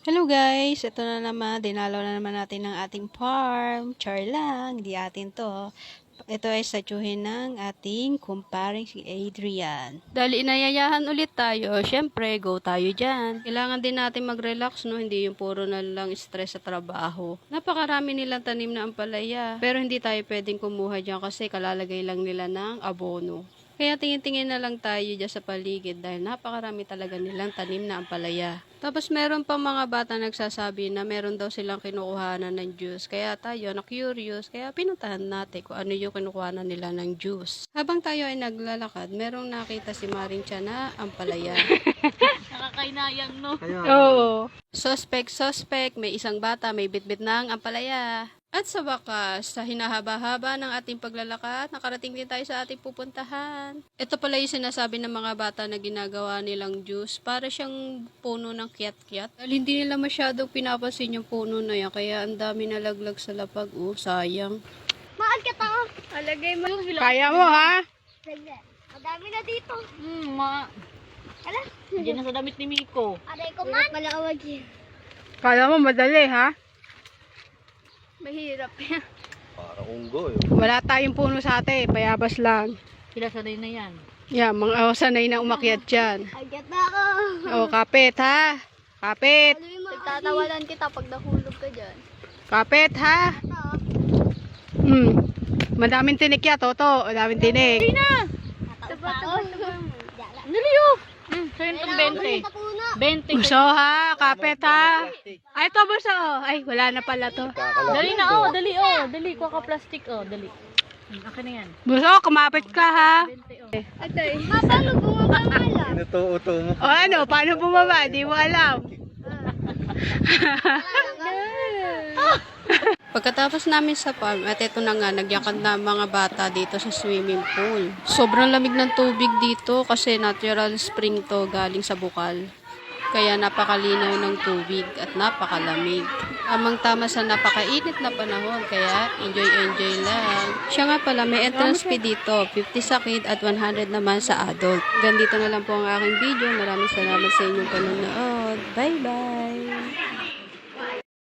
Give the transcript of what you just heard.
Hello guys! Ito na naman, dinalaw na naman natin ng ating farm. Char lang, hindi atin to. Ito ay satyuhin ng ating kumparing si Adrian. Dahil inayayahan ulit tayo, syempre go tayo dyan. Kailangan din natin mag-relax, no? Hindi yung puro na lang stress sa trabaho. Napakarami nilang tanim na ampalaya. Pero hindi tayo pwedeng kumuha dyan kasi kalalagay lang nila ng abono. Kaya tingin-tingin na lang tayo dyan sa paligid dahil napakarami talaga nilang tanim na ampalaya. Tapos meron pa mga bata nagsasabi na meron daw silang kinukuhanan ng juice. Kaya tayo na-curious, kaya pinuntahan natin kung ano yung kinukuhanan nila ng juice. Habang tayo ay naglalakad, merong nakita si Maring Tia na ampalaya. Nakakainayang, no? Oo. Suspect, may isang bata, may bitbit ng ampalaya. At sa wakas, sa hinahaba-haba ng ating paglalakad, nakarating din tayo sa ating pupuntahan. Ito pala yung sinasabi ng mga bata na ginagawa nilang juice. Para siyang puno ng kiat-kiat. Dahil hindi nila masyadong pinapansin yung puno na yan, kaya ang dami nalaglag sa lapag. Sayang. Mahal ka to. Alagay mo. Kaya mo ha? Madami na dito. Ala? Diyan na sa damit ni Miko. Aray ko man. Pala awag yun. Kaya mo madali ha? Mahirap yan. Para unggoy. Wala tayong puno sa atin, bayabas lang. Sila sanay na yan. Yeah, mga sanay na umakyat dyan. Agyat na ako. Oh, kapit ha? Kapit. Nagtatawalan kita pag nahulog ka dyan. Kapit ha? Madaming tinik ya, Toto. Madaming tinik. Naliyo! Sa'yo itong 20. 20. Buso ha? Kapit ha? Ay, ito buso. Ay, wala na pala to. Dali na, oh. Dali, oh. Dali, kuha ka plastic, oh. Dali. Akin na yan. Buso, kumapit ka ha? 20, oh. Atay. Paano bumaba nga lang? Inuto-uto mo. O ano, paano bumaba? Di mo alam. Pagkatapos namin sa farm, at ito na nga, nagyakad na mga bata dito sa swimming pool. Sobrang lamig ng tubig dito kasi natural spring to galing sa bukal. Kaya napakalinaw ng tubig at napakalamig. Tamang-tama sa napakainit na panahon, kaya enjoy lang. Siya nga pala, may entrance fee dito, 50 sa kid at 100 naman sa adult. Ganito na lang po ang aking video. Maraming salamat sa inyong panonood. Bye-bye!